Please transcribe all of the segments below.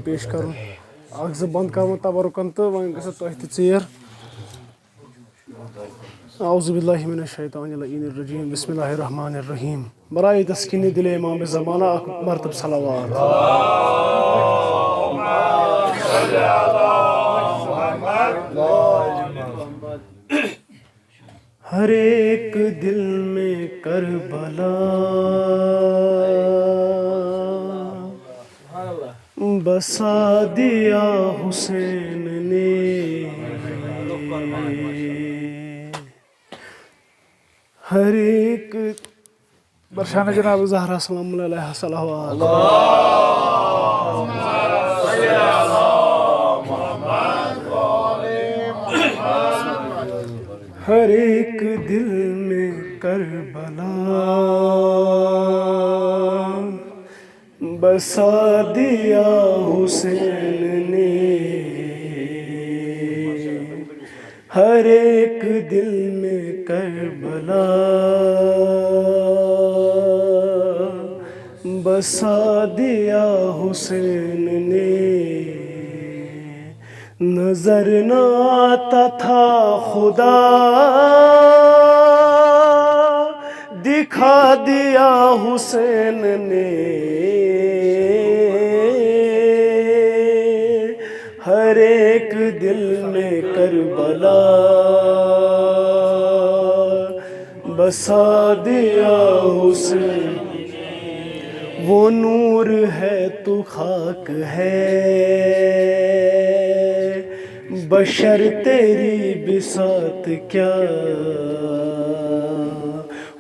پیش کروں اکھ زٕ بند کرو تبرکن تو وۄنۍ گژھو تۄہہِ تہِ ژیر اعوذ باللہ من الشیطان اللعین الرجیم بسم اللہ الرحمن الرحیم برائے تسکین دل امام زمانہ اکھ مرتب صلوات ہر ایک دل میں کربلا بسا دیا حسین نے ہر ایک برشان جناب زہرا سلام علیہ صلوات ہر ایک دل میں کربلا بسا دیا حسین نے ہر ایک دل میں کربلا بسا دیا حسین نے نظر نہ آتا تھا خدا دکھا دیا حسین نے ہر ایک دل میں کربلا بسا دیا حسین وہ نور ہے تو خاک ہے بشر تیری بساط کیا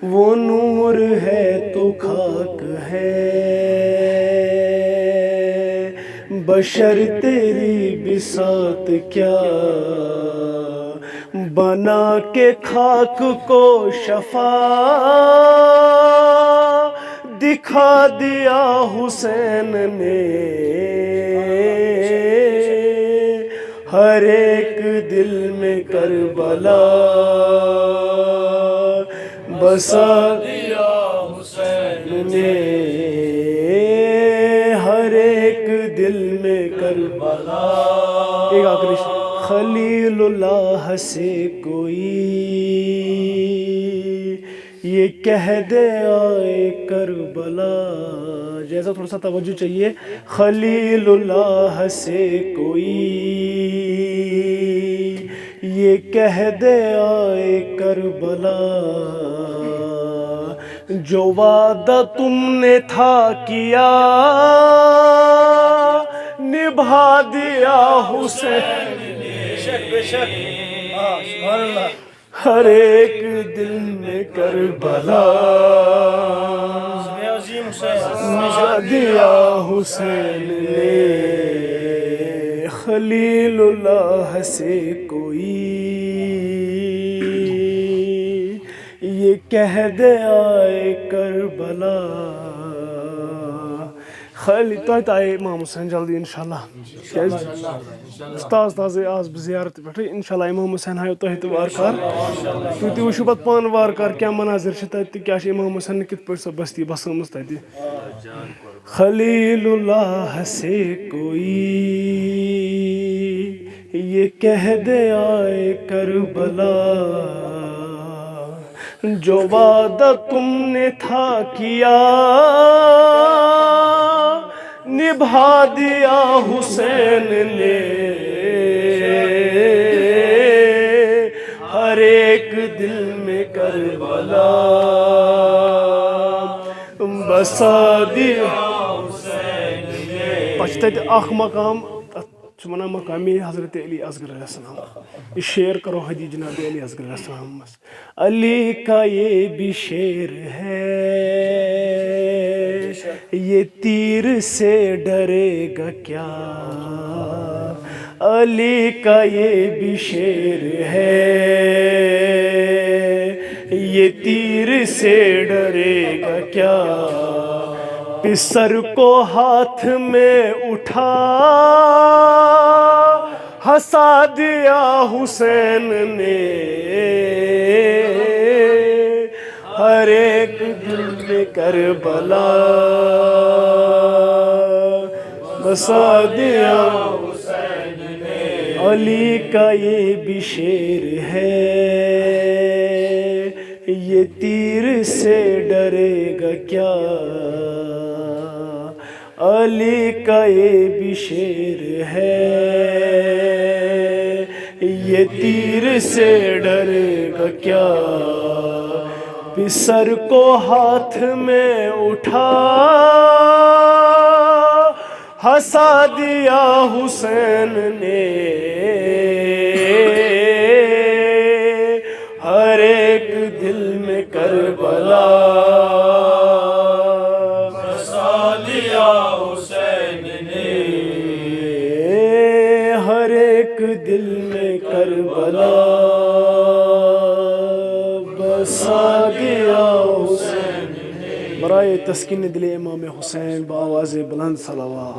وہ نور ہے تو خاک ہے بشر تیری بساط کیا بنا کے خاک کو شفا دکھا دیا حسین نے ہر ایک دل میں کربلا بسا دیا حسین نے ہر ایک دل میں کربلا ایک آخری خلیل اللہ سے کوئی یہ کہہ دے آئے کربلا جیسا تھوڑا سا توجہ چاہیے خلیل اللہ سے کوئی یہ کہہ دے آئے کربلا جو وعدہ تم نے تھا کیا نبھا دیا حسین بے شک ہر ایک دل میں کربلا نبھا دیا حسین نے خلیل اللہ سے کوئی یہ کہہ دے آئے کربلا خالی توتہِ آیے امام حسین جلدی انشاءاللہ تازٕ تازٕ آس بہٕ زیارت پٮ۪ٹھٕے انشاءاللہ امام حسین ہایو تۄہہِ تہِ وارٕکار تُہۍ تہِ وٕچھِو پتہٕ پانہٕ وارٕکار کیٛاہ مناظر چھِ تَتہِ تہٕ کیٛاہ چھِ امام حسین کِتھ پٲٹھۍ سۄ بستی بسٲمٕژ تَتہِ خلیل اللہ سے کوئی یہ کہہ دے آئے کربلا جو وعدہ تم نے تھا کیا نبھا دیا حسین نے ہر ایک دل میں کربلا بسا دیا حسین نے پتہٕ چھِ تَتہِ اکھ مقام تتھ چھِ ونان مقامی حضرت علی اصغر علیہ السلام یہ شعر کرو حدیث جناب علی اصغر علیہ السلام علی کا یہ بھی شعر ہے یہ تیر سے ڈرے گا کیا علی کا یہ بھی شعر ہے یہ تیر سے ڈرے گا کیا پسر کو ہاتھ میں اٹھا ہنسا دیا حسین نے ہر ایک دل میں کربلا بسا دیا علی کا یہ بھی شعر ہے، یہ تیر سے ڈرے گا کیا، علی کا یہ بھی شعر ہے، یہ تیر سے ڈرے گا کیا، سر کو ہاتھ میں اٹھا ہنسا دیا حسین نے، ہر ایک دل میں کربلا بسا دیا حسین نے، ہر ایک دل میں کربلا بسا دیا حسین نے۔ برائے تسکین دل امام حسین بآواز بلند صلوات۔